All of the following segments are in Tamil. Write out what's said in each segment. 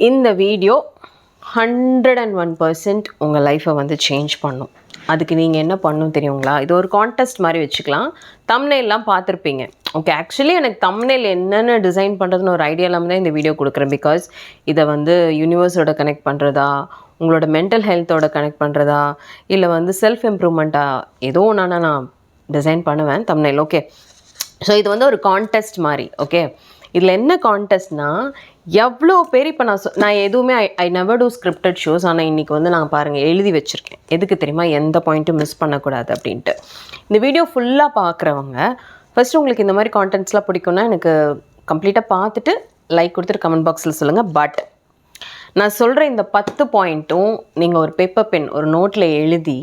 இந்த வீடியோ 101% உங்கள் லைஃப்பை வந்து சேஞ்ச் பண்ணும். அதுக்கு நீங்கள் என்ன பண்ணணும் தெரியுங்களா? இது ஒரு கான்டெஸ்ட் மாதிரி வச்சுக்கலாம். தம்ப்நெயில்லாம் பார்த்துருப்பீங்க. ஓகே, ஆக்சுவலி எனக்கு தம்ப்நெயில் என்னென்ன டிசைன் பண்ணுறதுன்னு ஒரு ஐடியா இல்லாமல் தான் இந்த வீடியோ கொடுக்குறேன். பிகாஸ் இதை வந்து யூனிவர்ஸோட கனெக்ட் பண்ணுறதா, உங்களோட மென்டல் ஹெல்த்தோட கனெக்ட் பண்ணுறதா, இல்லை வந்து செல்ஃப் இம்ப்ரூவ்மெண்ட்டாக ஏதோ ஒன்று நான் டிசைன் பண்ணுவேன் தம்ப்நெயில். ஓகே, ஸோ இது வந்து ஒரு கான்டெஸ்ட் மாதிரி. ஓகே, இதில் என்ன கான்டெஸ்ட்னா, எவ்வளோ பேர் இப்போ நான் எதுவுமே I never do scripted shows. ஆனால் இன்றைக்கி வந்து நான் பாருங்கள் எழுதி வச்சுருக்கேன். எதுக்கு தெரியுமா? எந்த பாயிண்ட்டும் மிஸ் பண்ணக்கூடாது அப்படின்ட்டு. இந்த வீடியோ ஃபுல்லாக பார்க்குறவங்க ஃபஸ்ட்டு உங்களுக்கு இந்த மாதிரி கான்டென்ட்ஸ்லாம் பிடிக்கும்னா எனக்கு கம்ப்ளீட்டாக பார்த்துட்டு லைக் கொடுத்துட்டு கமெண்ட் பாக்ஸில் சொல்லுங்கள். பட் நான் சொல்கிற இந்த 10 பாயிண்ட்டும் நீங்கள் ஒரு பேப்பர் பென் ஒரு நோட்டில் எழுதி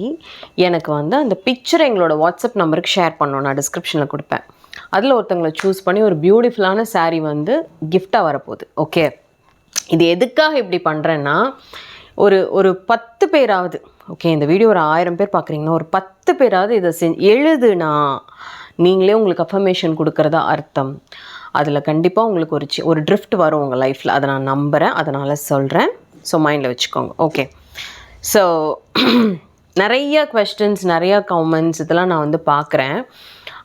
எனக்கு வந்து அந்த பிக்சரை எங்களோட வாட்ஸ்அப் நம்பருக்கு ஷேர் பண்ணணும். நான் டிஸ்கிரிப்ஷனில் கொடுப்பேன். அதில் ஒருத்தங்களை சூஸ் பண்ணி ஒரு பியூட்டிஃபுல்லான சாரீ வந்து கிஃப்டாக வரப்போகுது. ஓகே, இது எதுக்காக இப்படி பண்ணுறேன்னா, ஒரு 10 பேராவது, ஓகே, இந்த வீடியோ ஒரு 1000 பேர் பார்க்குறீங்கன்னா ஒரு 10 பேராவது இதை எழுதுனா நீங்களே உங்களுக்கு அஃபர்மேஷன் கொடுக்குறதா அர்த்தம். அதில் கண்டிப்பாக உங்களுக்கு ஒரு ட்ரிஃப்ட் வரும் உங்கள் லைஃப்பில். அதை நான் நம்புகிறேன், அதனால் சொல்கிறேன். ஸோ மைண்டில் வச்சுக்கோங்க. ஓகே, ஸோ நிறைய கொஸ்டின்ஸ், நிறையா கமெண்ட்ஸ் இதெல்லாம் நான் வந்து பார்க்குறேன்.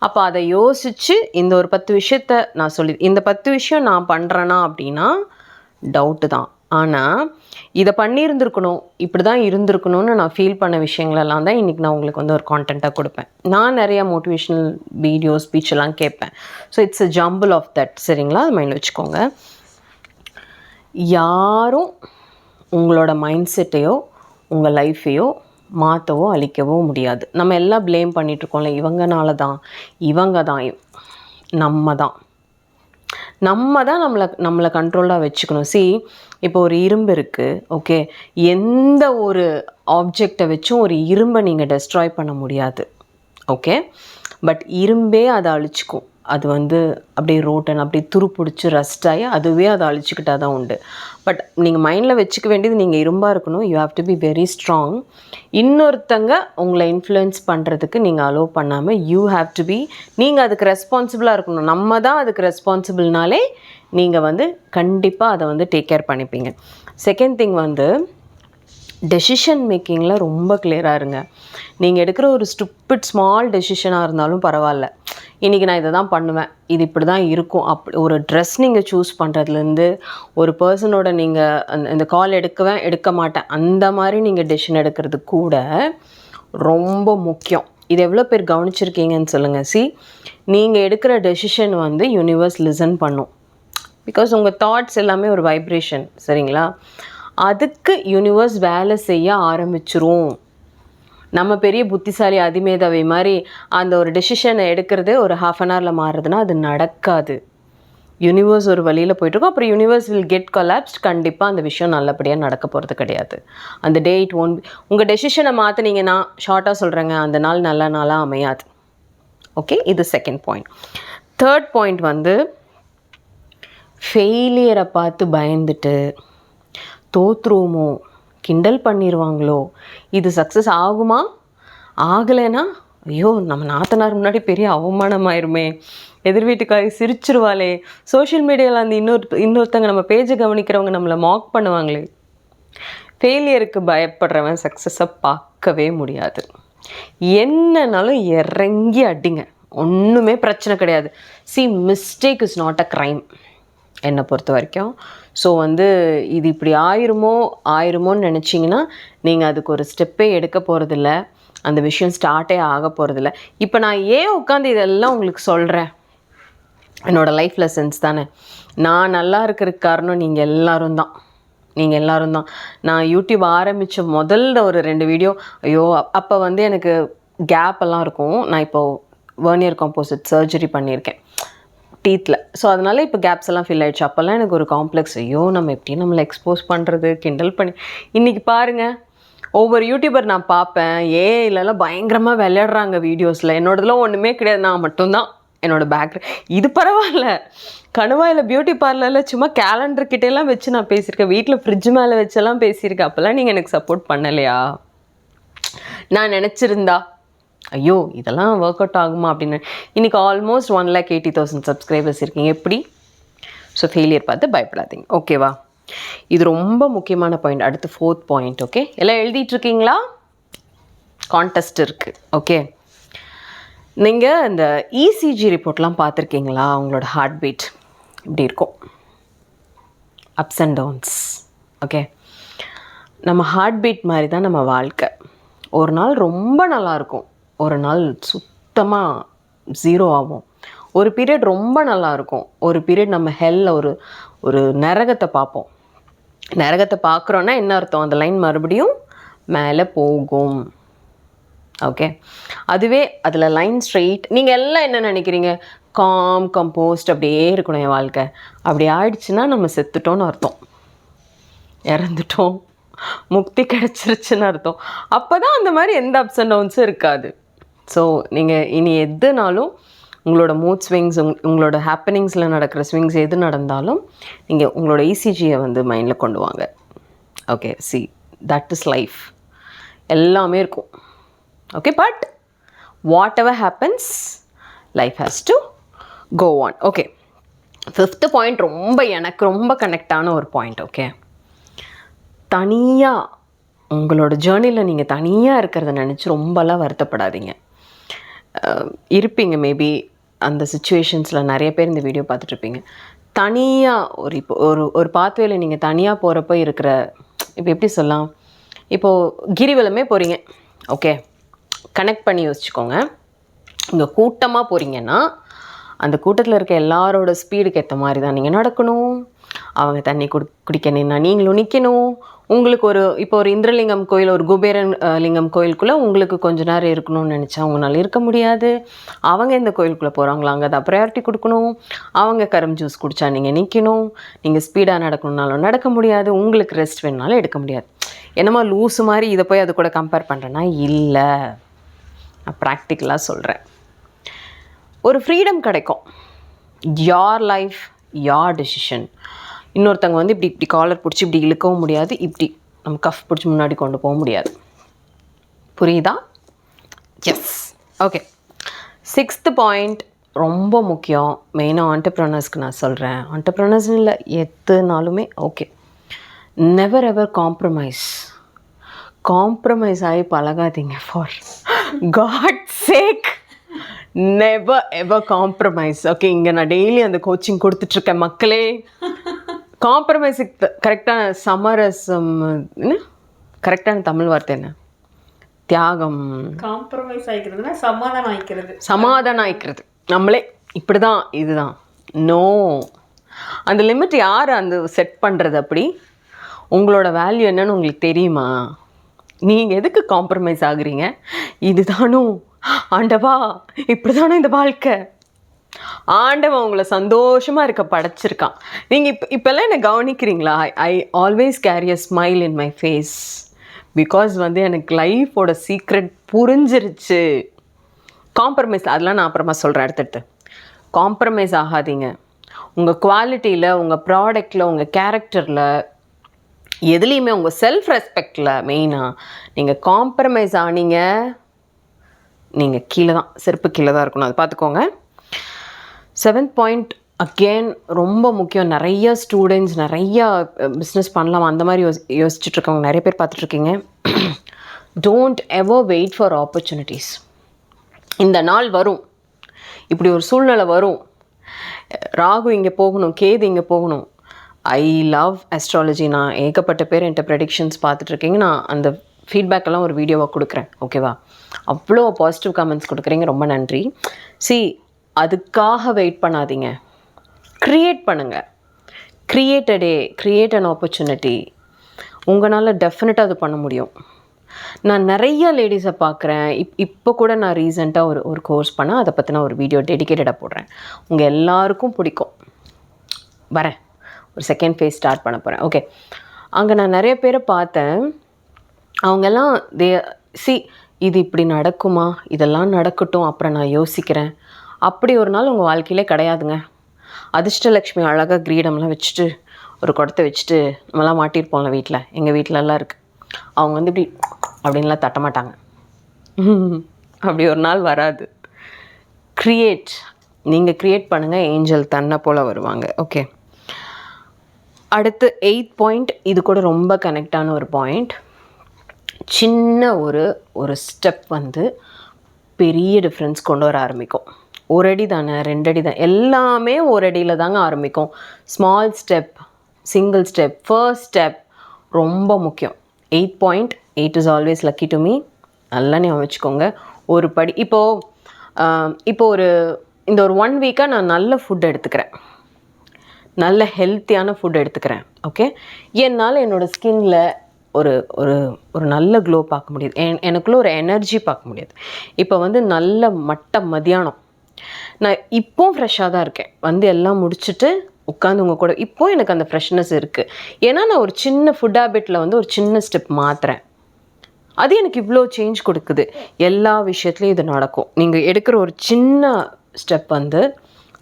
அப்போ அதை யோசித்து இந்த ஒரு 10 விஷயத்த நான் இந்த 10 விஷயம் நான் பண்ணுறேன்னா அப்படின்னா டவுட்டு தான். ஆனால் இதை பண்ணியிருந்துருக்கணும், இப்படி தான் இருந்திருக்கணும்னு நான் ஃபீல் பண்ண விஷயங்களெல்லாம் தான் இன்றைக்கி நான் உங்களுக்கு வந்து ஒரு கான்டென்ட்டாக கொடுப்பேன். நான் நிறையா மோட்டிவேஷ்னல் வீடியோ ஸ்பீச் எல்லாம் கேட்பேன். So it's a jumble of that. சரிங்களா? அது மைண்டில் வச்சுக்கோங்க. யாரும் உங்களோட மைண்ட் செட்டையோ உங்கள் லைஃப்பையோ மாற்றவோ அழிக்கவோ முடியாது. நம்ம எல்லாம் ப்ளேம் பண்ணிகிட்ருக்கோம்ல, இவங்கனால தான், இவங்க தான், நம்ம தான் நம்மளை கண்ட்ரோலாக வச்சுக்கணும். இப்போ ஒரு இரும்பு இருக்குது. ஓகே, எந்த ஒரு ஆப்ஜெக்டை வச்சும் ஒரு இரும்பை நீங்கள் டெஸ்ட்ராய் பண்ண முடியாது. ஓகே, பட் இரும்பே அதை அழிச்சிக்கும். அது வந்து அப்படியே ரோட்டன் அப்படியே துரு பிடிச்சி ரஸ்டாகி அதுவே அதை அழிச்சிக்கிட்டா தான் உண்டு. பட் நீங்கள் மைண்டில் வச்சுக்க வேண்டியது, நீங்கள் இரும்பாக இருக்கணும். You have to be very strong. இன்னொருத்தங்க உங்களை இன்ஃப்ளூயன்ஸ் பண்ணுறதுக்கு நீங்கள் அலோவ் பண்ணாமல் யூ ஹாவ் டு பி, நீங்கள் அதுக்கு ரெஸ்பான்சிபிளாக இருக்கணும். நம்ம தான் அதுக்கு ரெஸ்பான்சிபிள்னாலே நீங்கள் வந்து கண்டிப்பாக அதை வந்து டேக் கேர் பண்ணிப்பீங்க. செகண்ட் திங் வந்து டெசிஷன் மேக்கிங்கில் ரொம்ப கிளியராக இருங்க. நீங்கள் எடுக்கிற ஒரு ஸ்மால் டெசிஷனாக இருந்தாலும் பரவாயில்ல, இன்றைக்கி நான் இதை தான் பண்ணுவேன், இது இப்படி தான் இருக்கும். அப்படி ஒரு ட்ரெஸ் நீங்கள் சூஸ் பண்ணுறதுலேருந்து, ஒரு பர்சனோட நீங்கள் இந்த கால் எடுக்க மாட்டேன் அந்த மாதிரி நீங்கள் டெசிஷன் எடுக்கிறது கூட ரொம்ப முக்கியம். இது எவ்வளோ பேர் கவனிச்சிருக்கீங்கன்னு சொல்லுங்கள். நீங்கள் எடுக்கிற டெசிஷன் வந்து யூனிவர்ஸ் லிசன் பண்ணும். பிகாஸ் உங்கள் தாட்ஸ் எல்லாமே ஒரு வைப்ரேஷன். சரிங்களா? அதுக்கு யூனிவர்ஸ் வேலை செய்ய ஆரம்பிச்சிரும். நம்ம பெரிய புத்திசாலி அதிமேதாவி மாதிரி அந்த ஒரு டெசிஷனை எடுக்கிறது ஒரு 1/2 an hour மாறுறதுன்னா அது நடக்காது. யூனிவர்ஸ் ஒரு வழியில் போய்ட்டுருக்கோம். அப்புறம் யூனிவர்ஸ் வில் கெட் கொலாப்ஸ்ட். கண்டிப்பாக அந்த விஷயம் நல்லபடியாக நடக்க போகிறது கிடையாது. அந்த டே இட் ஒன்ட். உங்கள் டெசிஷனை மாற்றினீங்கன்னா, ஷார்ட்டாக சொல்கிறேங்க, அந்த நாள் நல்ல நாளாக அமையாது. ஓகே, இது செகண்ட் பாயிண்ட். தேர்ட் பாயிண்ட் வந்து ஃபெயிலியரை பார்த்து பயந்துட்டு தோற்றுருவோமோ, கிண்டல் பண்ணிடுவாங்களோ, இது சக்ஸஸ் ஆகுமா, ஆகலைன்னா ஐயோ நம்ம நாத்தனார் முன்னாடி பெரிய அவமானமாயிருமே, எதிர் வீட்டுக்காரி சிரிச்சிருவாளே, சோஷியல் மீடியாவில் அந்த இன்னொருத்தங்க நம்ம பேஜை கவனிக்கிறவங்க நம்மளை மாக் பண்ணுவாங்களே. ஃபெயிலியருக்கு பயப்படுறவன் சக்ஸஸை பார்க்கவே முடியாது. என்னன்னாலும் இறங்கி அடிங்க, ஒன்றுமே பிரச்சனை கிடையாது. Mistake is not a crime என்னை பொறுத்த வரைக்கும். ஸோ வந்து இது இப்படி ஆயிருமோன்னு நினச்சிங்கன்னா நீங்கள் அதுக்கு ஒரு ஸ்டெப்பே எடுக்க போகிறதில்ல. அந்த விஷயம் ஸ்டார்ட்டே ஆக போகிறதில்ல. இப்போ நான் ஏன் உட்காந்து இதெல்லாம் உங்களுக்கு சொல்கிறேன், என்னோடய லைஃப் லெசன்ஸ் தானே. நான் நல்லா இருக்கிறதுக்கு காரணம் நீங்கள் எல்லோரும் தான். நான் யூடியூப் ஆரம்பித்த முதல்ல ஒரு 2 வீடியோ, ஐயோ அப்போ வந்து எனக்கு கேப் எல்லாம் இருக்கும். நான் இப்போது வெர்னியர் காம்போசிட் சர்ஜரி பண்ணியிருக்கேன் டீத்தில். ஸோ அதனால் இப்போ கேப்ஸ் எல்லாம் ஃபில் ஆகிடுச்சு. அப்போல்லாம் எனக்கு ஒரு காம்ப்ளெக்ஸ், ஐயோ நம்ம எப்படி நம்மளை எக்ஸ்போஸ் பண்ணுறது, கிண்டல் பண்ணி. இன்றைக்கி பாருங்கள், ஒவ்வொரு யூடியூபர் நான் பார்ப்பேன், இல்லைலாம் பயங்கரமாக விளையாடுறாங்க வீடியோஸில். என்னோடதுலாம் ஒன்றுமே கிடையாது, நான் மட்டும்தான் என்னோடய பேக்ரவுண்ட். இது பரவாயில்ல, கணுவாயில் பியூட்டி பார்லரில் சும்மா கேலண்டர்கிட்டலாம் வச்சு நான் பேசியிருக்கேன், வீட்டில் ஃப்ரிட்ஜ் மேலே வச்செல்லாம் பேசியிருக்கேன். அப்போல்லாம் நீங்கள் எனக்கு சப்போர்ட் பண்ணலையா? நான் நினச்சிருந்தா ஐயோ இதெல்லாம் ஒர்க் அவுட் ஆகுமா அப்படின்னு. இன்றைக்கி ஆல்மோஸ்ட் 1,80,000 சப்ஸ்கிரைபர்ஸ் இருக்கீங்க. எப்படி? ஸோ ஃபெயிலியர் பார்த்து பயப்படாதீங்க. ஓகேவா? இது ரொம்ப முக்கியமான பாயிண்ட். அடுத்து 4th பாயிண்ட். ஓகே, எல்லாம் எழுதிட்டுருக்கீங்களா? கான்டெஸ்ட் இருக்குது. ஓகே, நீங்கள் இந்த இசிஜி ரிப்போர்ட்லாம் பார்த்துருக்கீங்களா? உங்களோட ஹார்ட் பீட் இப்படி இருக்கும், அப்ஸ் அண்ட் டவுன்ஸ். ஓகே, நம்ம ஹார்ட் பீட் மாதிரி தான் நம்ம வாழ்க்கை. ஒரு நாள் ரொம்ப நல்லாயிருக்கும், ஒரு நாள் சுத்தமாக 0 ஆகும். ஒரு பீரியட் ரொம்ப நல்லாயிருக்கும், ஒரு பீரியட் நம்ம ஹெல்ல ஒரு நரகத்தை பார்ப்போம். நரகத்தை பார்க்குறோன்னா என்ன அர்த்தம்? அந்த லைன் மறுபடியும் மேலே போகும். ஓகே, அதுவே அதில் லைன் ஸ்ட்ரெயிட். நீங்கள் எல்லாம் என்ன நினைக்கிறீங்க? காம் கம்போஸ்ட் அப்படியே இருக்கணும் என் வாழ்க்கை. அப்படி ஆயிடுச்சுன்னா நம்ம செத்துட்டோன்னு அர்த்தம், இறந்துட்டோம், முக்தி கிடச்சிருச்சுன்னு அர்த்தம். அப்போ தான் அந்த மாதிரி எந்த அப்ஸ் அண்ட் டவுன்ஸும் இருக்காது. ஸோ நீங்கள் இனி எதுனாலும் உங்களோட மூட் ஸ்விங்ஸ், உங்களோட ஹாப்பனிங்ஸில் நடக்கிற ஸ்விங்ஸ் எது நடந்தாலும் நீங்கள் உங்களோட இசிஜியை வந்து மைண்டில் கொண்டு வாங்க. Okay, see that is life. எல்லாமே இருக்கும். Okay, but whatever happens, life has to go on. ஓகே, 5th பாயிண்ட் எனக்கு ரொம்ப கனெக்டான ஒரு பாயிண்ட். ஓகே, தனியாக உங்களோட ஜேர்னியில் நீங்கள் தனியாக இருக்கிறத நினச்சி ரொம்பலாம் வருத்தப்படாதீங்க. இருப்பீங்க மேபி அந்த சுச்சுவேஷன்ஸில், நிறைய பேர் இந்த வீடியோ பார்த்துட்ருப்பீங்க. தனியாக இப்போ ஒரு பாத்வேல நீங்கள் தனியாக போகிறப்ப இருக்கிற, இப்போ எப்படி சொல்லலாம், இப்போது கிரிவலமே போகிறீங்க. ஓகே, கனெக்ட் பண்ணி யோசிச்சுக்கோங்க. இங்கே கூட்டமாக போகிறீங்கன்னா அந்த கூட்டத்தில் இருக்க எல்லாரோட ஸ்பீடுக்கு ஏற்ற மாதிரி தான் நீங்கள் நடக்கணும். அவங்க தண்ணி குடிக்க நின்னா நீங்களும் நிற்கணும். உங்களுக்கு இப்போ ஒரு இந்திரலிங்கம் கோயில், ஒரு குபேரன் லிங்கம் கோயிலுக்குள்ளே உங்களுக்கு கொஞ்சம் நேரம் இருக்கணும்னு நினச்சா அவங்களால இருக்க முடியாது. அவங்க இந்த கோயிலுக்குள்ளே போகிறாங்களா, அங்கே தான் ப்ரையாரிட்டி கொடுக்கணும். அவங்க கரும் ஜூஸ் குடித்தா நீங்கள் நிற்கணும். நீங்கள் ஸ்பீடாக நடக்கணுன்னாலும் நடக்க முடியாது. உங்களுக்கு ரெஸ்ட் வேணுனாலும் எடுக்க முடியாது. என்னமோ லூஸு மாதிரி இதை போய் அது கூட கம்பேர் பண்ணுறேன்னா இல்லை, நான் ப்ராக்டிக்கலாக சொல்கிறேன். ஒரு ஃப்ரீடம் கிடைக்கும். யார் லைஃப், யார் டெசிஷன். இன்னொருத்தவங்க வந்து இப்படி காலர் பிடிச்சி இப்படி இழுக்கவும் முடியாது, இப்படி நம்ம கஃப் பிடிச்சி முன்னாடி கொண்டு போக முடியாது. புரியுதா? எஸ். ஓகே, 6th பாயிண்ட் ரொம்ப முக்கியம். மெயினாக ஆண்டர்ப்ரனர்ஸ்க்கு நான் சொல்கிறேன். ஆண்டர்ப்ரனர்ஸ்னு இல்லை, எதுனாலுமே ஓகே, நெவர் எவர் காம்ப்ரமைஸ் ஆகி பழகாதீங்க. For God's sake, never ever compromise. Okay, இங்கே நான் டெய்லி அந்த கோச்சிங் கொடுத்துட்ருக்கேன் மக்களே. காம்ப்ரமைஸுக்கு கரெக்டான சமரசம் என்ன, கரெக்டான தமிழ் வார்த்தை என்ன? தியாகம். காம்ப்ரமைஸ் ஆகிக்கிறதுனா சமாதானம் ஆகிக்கிறது. நம்மளே இப்படி தான், இதுதான். நோ, அந்த லிமிட் யார் அந்த செட் பண்ணுறது? அப்படி உங்களோட வேல்யூ என்னன்னு உங்களுக்கு தெரியுமா? நீங்கள் எதுக்கு காம்ப்ரமைஸ் ஆகுறீங்க? இதுதானும் ஆண்டவா, இப்படி தானே இந்த வாழ்க்கை. ஆண்டவன் உங்களை சந்தோஷமாக இருக்க படைச்சிருக்கான். நீங்கள் இப்போல்லாம் என்ன கவனிக்கிறீங்களா? I always carry a smile in my face. Because வந்து எனக்கு லைஃபோட சீக்ரெட் புரிஞ்சிருச்சு. காம்ப்ரமைஸ், அதெல்லாம் நான் அப்புறமா சொல்கிறேன். அடுத்தடுத்து காம்ப்ரமைஸ் ஆகாதீங்க. உங்கள் குவாலிட்டியில், உங்கள் ப்ராடக்டில், உங்கள் கேரக்டரில், எதுலேயுமே உங்கள் செல்ஃப் ரெஸ்பெக்டில் மெயினாக நீங்கள் காம்ப்ரமைஸ் ஆனீங்க, நீங்கள் கீழே தான், செருப்பு கீழே தான் இருக்கணும். அது பார்த்துக்கோங்க. 7th பாயிண்ட் அகெயின் ரொம்ப முக்கியம். நிறைய ஸ்டூடெண்ட்ஸ் நிறையா பிஸ்னஸ் பண்ணலாம் அந்த மாதிரி யோசிச்சுட்ருக்கவங்க நிறைய பேர் பார்த்துட்ருக்கீங்க. Don't ever wait for opportunities. இந்த நாள் வரும், இப்படி ஒரு சூழ்நிலை வரும். ராகு இங்கே போகணும், கேது இங்கே போகணும். I love astrology. நான் ஏகப்பட்ட பேர் என்கிட்ட ப்ரெடிக்ஷன்ஸ் பார்த்துட்ருக்கீங்க. நான் அந்த ஃபீட்பேக்கெல்லாம் ஒரு வீடியோவாக கொடுக்குறேன். ஓகேவா? அவ்வளோ பாசிட்டிவ் கமெண்ட்ஸ் கொடுக்குறீங்க, ரொம்ப நன்றி. அதுக்காக வெயிட் பண்ணாதீங்க, க்ரியேட் பண்ணுங்கள். Create a day, create an opportunity. உங்களால் டெஃபினட்டாக அது பண்ண முடியும். நான் நிறைய லேடிஸை பார்க்குறேன். இப்போ கூட நான் ரீசெண்டாக ஒரு கோர்ஸ் பண்ணேன், அதை பற்றின ஒரு வீடியோ டெடிக்கேட்டடாக போடுறேன். உங்கள் எல்லாருக்கும் பிடிக்கும். வரேன், ஒரு செகண்ட் ஃபேஸ் ஸ்டார்ட் பண்ண போகிறேன். ஓகே, அங்கே நான் நிறைய பேரை பார்த்தேன். அவங்கெல்லாம் இது இப்படி நடக்குமா, இதெல்லாம் நடக்கட்டும், அப்புறம் நான் யோசிக்கிறேன். அப்படி ஒரு நாள் உங்கள் வாழ்க்கையிலே கிடையாதுங்க. அதிர்ஷ்டலக்ஷ்மி அழகாக கிரீடம்லாம் வச்சுட்டு, ஒரு குடத்தை வச்சுட்டு நம்மலாம் மாட்டியிருப்போம்ல வீட்டில், எங்கள் வீட்டிலலாம் இருக்குது. அவங்க வந்து இப்படி அப்படின்லாம் தட்ட மாட்டாங்க. அப்படி ஒரு நாள் வராது. நீங்கள் க்ரியேட் பண்ணுங்கள், ஏஞ்சல் தன்னை போல் வருவாங்க. ஓகே, அடுத்து 8th பாயிண்ட், இது கூட ரொம்ப கனெக்டான ஒரு பாயிண்ட். சின்ன ஒரு ஸ்டெப் வந்து பெரிய டிஃப்ரென்ஸ் கொண்டு வர ஆரம்பிக்கும். ஒரு அடி தானே, 2 அடி தான், எல்லாமே ஒரு அடியில் தாங்க ஆரம்பிக்கும். Small step, single step, first step ரொம்ப முக்கியம். 8th point, 8 is always lucky to me. நல்லா ஞாபகம் வச்சுக்கோங்க. ஒரு படி இப்போ இந்த ஒரு 1 வீக்காக நான் நல்ல ஃபுட் எடுத்துக்கிறேன், நல்ல ஹெல்த்தியான ஃபுட் எடுத்துக்கிறேன். ஓகே, என்னால் என்னோடய ஸ்கின்னில் ஒரு ஒரு ஒரு நல்ல க்ளோ பார்க்க முடியுது, எனக்குள்ளே ஒரு எனர்ஜி பார்க்க முடியுது. இப்போ வந்து நல்ல மத்தியானம் நான் இப்போவும் ஃப்ரெஷ்ஷாக தான் இருக்கேன். வந்து எல்லாம் முடிச்சுட்டு உட்காந்து உங்கள் கூட இப்போது எனக்கு அந்த ஃப்ரெஷ்னஸ் இருக்குது. ஏன்னா நான் ஒரு சின்ன ஃபுட் ஹேபிட்டில் வந்து ஒரு சின்ன ஸ்டெப் மாற்றுறேன். அது எனக்கு இவ்வளோ சேஞ்ச் கொடுக்குது. எல்லா விஷயத்துலையும் இது நடக்கும். நீங்கள் எடுக்கிற ஒரு சின்ன ஸ்டெப் வந்து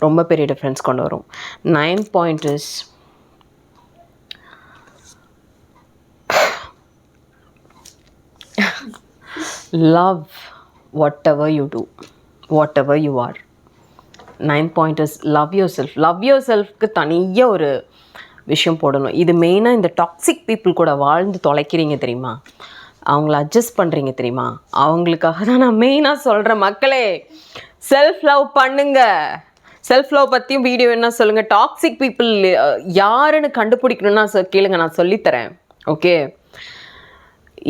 ரொம்ப பெரிய டிஃப்ரென்ஸ் கொண்டு வரும். 9th point is love whatever you do, whatever you are. 9th point is love yourself. love yourselfக்கு தனியாக ஒரு விஷயம் போடணும். இது மெயினாக இந்த டாக்ஸிக் பீப்புள் கூட வாழ்ந்து தொலைக்கிறீங்க தெரியுமா, அவங்கள அட்ஜஸ்ட் பண்ணுறீங்க தெரியுமா, அவங்களுக்காக தான் நான் மெயினாக சொல்கிறேன். மக்களே, செல்ஃப் லவ் பண்ணுங்க. செல்ஃப் லவ் பற்றியும் வீடியோ என்ன சொல்லுங்கள். டாக்ஸிக் பீப்புள் யாருன்னு கண்டுபிடிக்கணும்னா கேளுங்க, நான் சொல்லித்தரேன். ஓகே,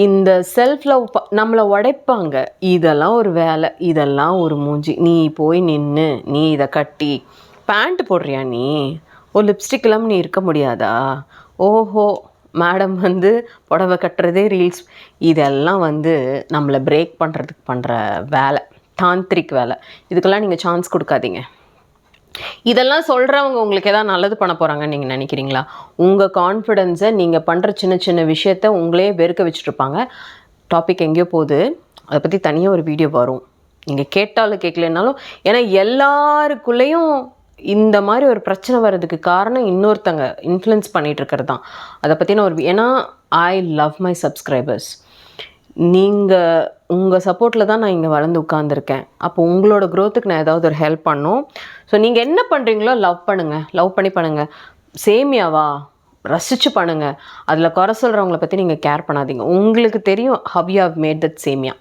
இந்த செல்ஃப் லவ் நம்மளை உடைப்பாங்க. இதெல்லாம் ஒரு வேலை, இதெல்லாம் ஒரு மூஞ்சி. நீ போய் நின்று நீ இதை கட்டி பேண்ட் போடுறியா, நீ ஒரு லிப்ஸ்டிக் இல்லாமல் நீ இருக்க முடியாதா, ஓஹோ மேடம் வந்து புடவை கட்டுறதே ரீல்ஸ், இதெல்லாம் வந்து நம்மளை பிரேக் பண்ணுறதுக்கு பண்ணுற வேலை, தாந்திரிக் வேலை. இதுக்கெல்லாம் நீங்கள் சான்ஸ் கொடுக்காதீங்க. இதெல்லாம் சொல்கிறவங்க உங்களுக்கு எதாவது நல்லது பண்ண போகிறாங்கன்னு நீங்கள் நினைக்கிறீங்களா? உங்கள் கான்ஃபிடென்ஸை நீங்கள் பண்ணுற சின்ன சின்ன விஷயத்த உங்களே வெறுக்க வச்சுட்ருப்பாங்க. டாபிக் எங்கேயோ போகுது, அதை பற்றி தனியாக ஒரு வீடியோ வரும், நீங்கள் கேட்டாலும் கேட்கலனாலும். ஏன்னா எல்லாருக்குள்ளேயும் இந்த மாதிரி ஒரு பிரச்சனை வர்றதுக்கு காரணம் இன்னொருத்தங்க இன்ஃப்ளூயன்ஸ் பண்ணிகிட்ருக்கிறது தான். அதை பற்றின ஏன்னா ஐ லவ் மை சப்ஸ்கிரைபர்ஸ். உங்கள் சப்போர்ட்டில் தான் நான் இங்கே வளர்ந்து உட்காந்துருக்கேன். அப்போ உங்களோட க்ரோத்துக்கு நான் ஏதாவது ஒரு ஹெல்ப் பண்ணணும். ஸோ நீங்கள் என்ன பண்ணுறீங்களோ லவ் பண்ணுங்கள், லவ் பண்ணி பண்ணுங்கள். சேமியாவா ரசித்து பண்ணுங்கள். அதில் குறை சொல்கிறவங்கள பற்றி நீங்கள் கேர் பண்ணாதீங்க. உங்களுக்கு தெரியும் how you have made that சேமியா.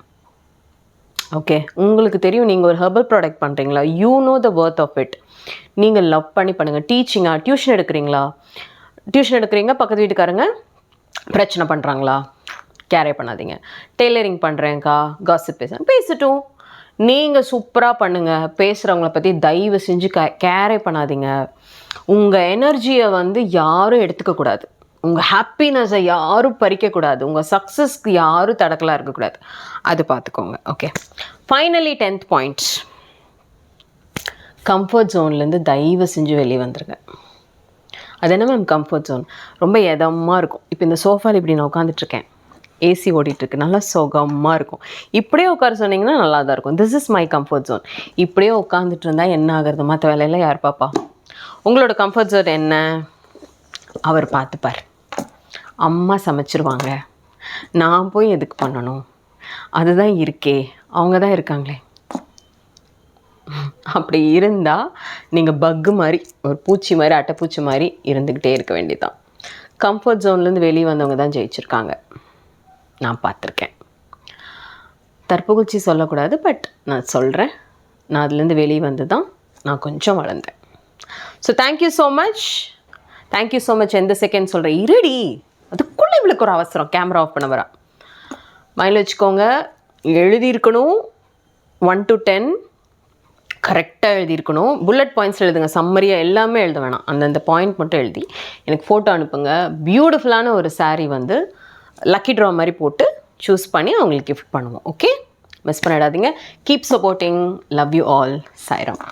ஓகே, உங்களுக்கு தெரியும் நீங்கள் ஒரு ஹெர்பல் ப்ராடக்ட் பண்ணுறீங்களா, you know the worth of it. நீங்கள் லவ் பண்ணி பண்ணுங்கள். டியூஷன் எடுக்கிறீங்களா, டியூஷன் எடுக்கிறீங்க, பக்கத்து வீட்டுக்காரங்க பிரச்சனை பண்ணுறாங்களா, கேரே பண்ணாதீங்க. டெய்லரிங் பண்ணுறேங்க்கா, காசிப் பேசட்டும். நீங்கள் சூப்பராக பண்ணுங்கள். பேசுகிறவங்கள பற்றி தயவு செஞ்சு கேரே பண்ணாதீங்க. உங்கள் எனர்ஜியை வந்து யாரும் எடுத்துக்கக்கூடாது, உங்கள் ஹாப்பினஸை யாரும் பறிக்கக்கூடாது, உங்கள் சக்ஸஸ்க்கு யாரும் தடக்கலாக இருக்கக்கூடாது. அது பார்த்துக்கோங்க. Okay, finally 10th point, comfort ஜோன்லேருந்து தயவு செஞ்சு வெளியே வந்துடுங்க. அது என்ன மேம் கம்ஃபர்ட் ஜோன்? ரொம்ப இதமாக இருக்கும். இப்போ இந்த சோஃபாவில் இப்படி நான் உட்காந்துட்ருக்கேன், ஏசி ஓடிட்டுருக்கு, நல்லா சுகமாக இருக்கும். இப்படியே உட்கார சொன்னீங்கன்னா நல்லா தான் இருக்கும். This is my comfort zone. இப்படியே உட்காந்துட்டு இருந்தால் என்ன ஆகுறது, மற்ற வேலையெல்லாம் யார் பாப்பா? உங்களோட கம்ஃபர்ட் ஜோன் என்ன? அவர் பார்த்துப்பார், அம்மா சமைச்சிருவாங்க, நான் போய் எதுக்கு பண்ணணும், அதுதான் இருக்கே, அவங்க தான் இருக்காங்களே. அப்படி இருந்தால் நீங்கள் பக்கு மாதிரி, ஒரு பூச்சி மாதிரி, அட்டைப்பூச்சி மாதிரி இருந்துக்கிட்டே இருக்க வேண்டியதுதான். கம்ஃபர்ட் ஜோன்லேருந்து வெளியே வந்தவங்க தான் ஜெயிச்சிருக்காங்க, நான் பார்த்துருக்கேன். தற்புகழ்ச்சி சொல்லக்கூடாது, பட் நான் சொல்கிறேன், நான் அதுலேருந்து வெளியே வந்து தான் நான் கொஞ்சம் வளர்ந்தேன். So thank you so much, thank you so much. எந்த செகண்ட் சொல்கிறேன், இருடி அதுக்குள்ளே இவளுக்கு ஒரு அவசரம், கேமரா ஆஃப் பண்ண வரா. மைண்டில் வச்சுக்கோங்க, எழுதியிருக்கணும் 1 to 10 கரெக்டாக எழுதியிருக்கணும். புல்லட் பாயிண்ட்ஸ் எழுதுங்க, சம்மரியாக எல்லாமே எழுத வேணாம், அந்தந்த பாயிண்ட் மட்டும் எழுதி எனக்கு ஃபோட்டோ அனுப்புங்க. பியூட்டிஃபுல்லான ஒரு சாரீ வந்து லக்கி ட்ரா மாதிரி போட்டு சூஸ் பண்ணி அவங்களுக்கு கிஃப்ட் பண்ணுவோம். ஓகே, மிஸ் பண்ணிடாதீங்க. Keep supporting. Love you all. Sairam.